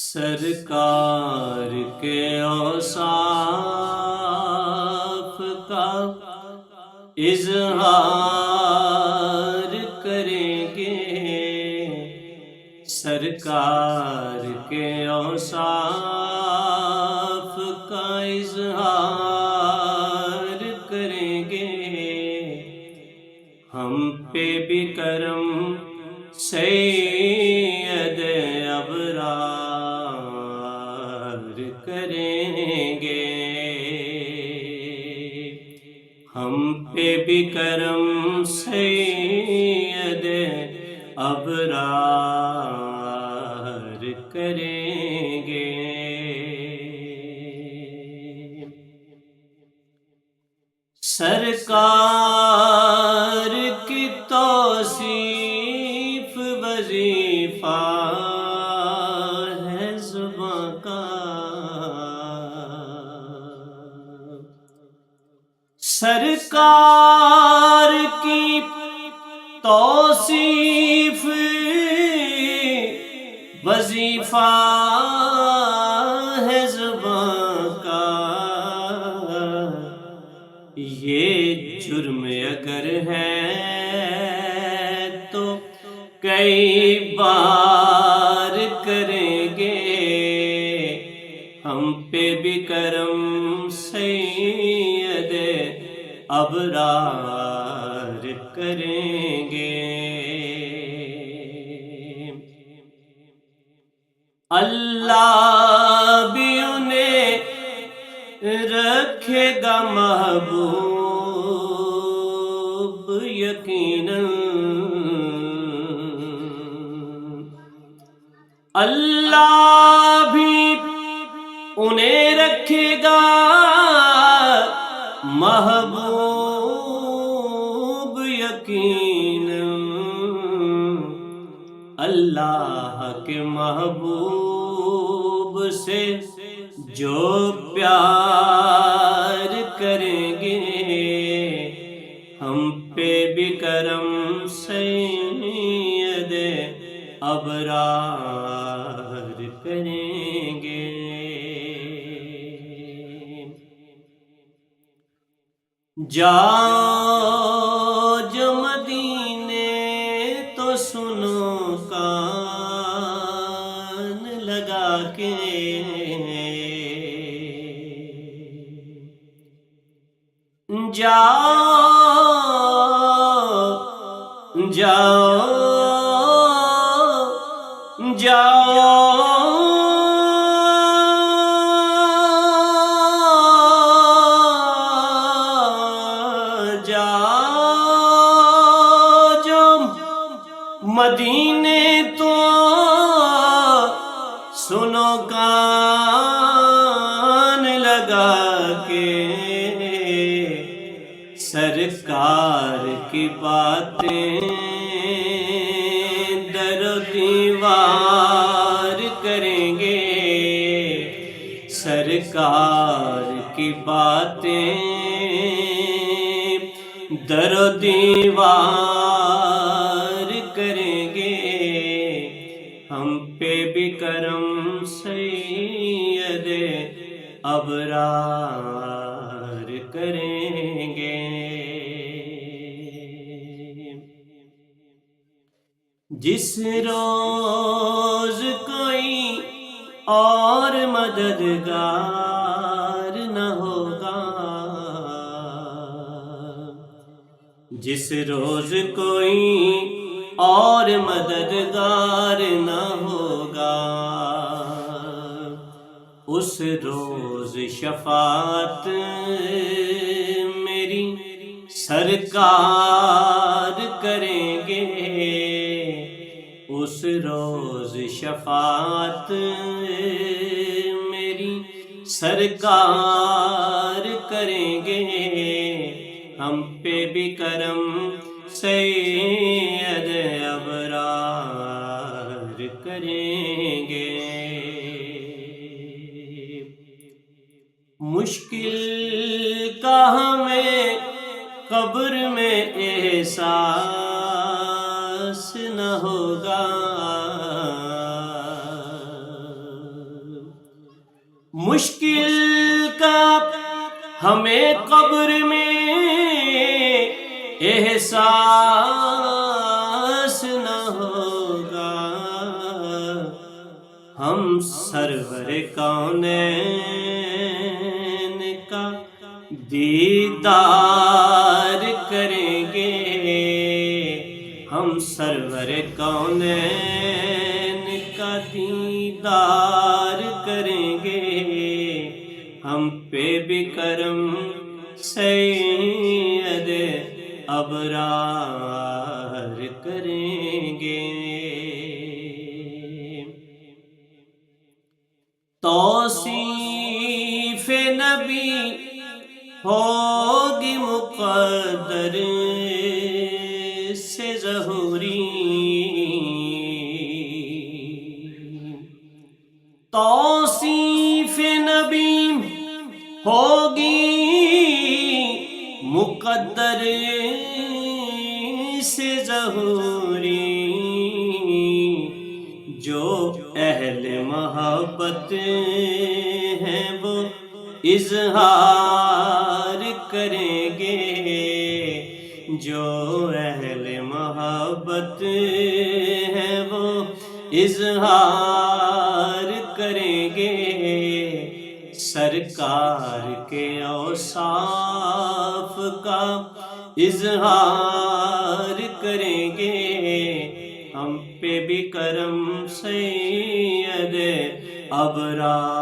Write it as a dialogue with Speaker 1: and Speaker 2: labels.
Speaker 1: سرکار کے اوصاف کا اظہار کریں گے، سرکار کے اوصاف کا اظہار کریں گے، ہم پہ بھی کرم سید ابرار کریں گے، ہم پہ بھی کرم سید ابرار کریں گے۔ سرکار کی توصیف وظیفہ ہے زباں کا، سرکار کی توصیف وظیفہ ہے زباں کا، یہ جرم اگر ہے تو کئی بار کریں گے، ہم پہ بھی کرم سید ابرار کریں گے۔ اللہ بھی انہیں رکھے گا محبوب یقیناً، اللہ بھی انہیں رکھے گا محبوب یقیناً، اللہ کے محبوب سے جو پیار کریں گے، ہم پہ بھی کرم سید ابرار کریں گے۔ جاؤ جو مدینے تو سنو کان لگا کے، جاؤ جاؤ جاؤ جو مدینے تو سنو کان لگا کے، سرکار کی باتیں در و دیوار کریں گے، سرکار کی باتیں در و دیوار کریں گے، ہم پہ بھی کرم سید ابرار کریں گے۔ جس روز کوئی اور مددگار نہ ہوگا، جس روز کوئی اور مددگار نہ ہوگا، اس روز شفاعت میری سرکار کریں گے، اس روز شفاعت میری سرکار کریں گے، ہم پہ بھی کرم سید ابرار کریں گے۔ مشکل کا ہمیں قبر میں احساس نہ ہوگا، مشکل کا ہمیں قبر میں احساس نہ ہوگا، ہم سرور کونین کا دیدار کریں گے، ہم سرور کونین کا دیدار کریں گے، ہم پہ بھی کرم سید ابرار کریں گے۔ توصیف نبی ہوگی مقدر سے ظہوری، توصیف نبی ہوگی مقدر سے ظہوری، جو اہل محبت ہیں وہ اظہار کریں گے، جو اہل محبت ہیں وہ اظہار کریں گے، سرکار کے اوصاف کا اظہار کریں گے، ہم پہ بھی کرم سید ابرار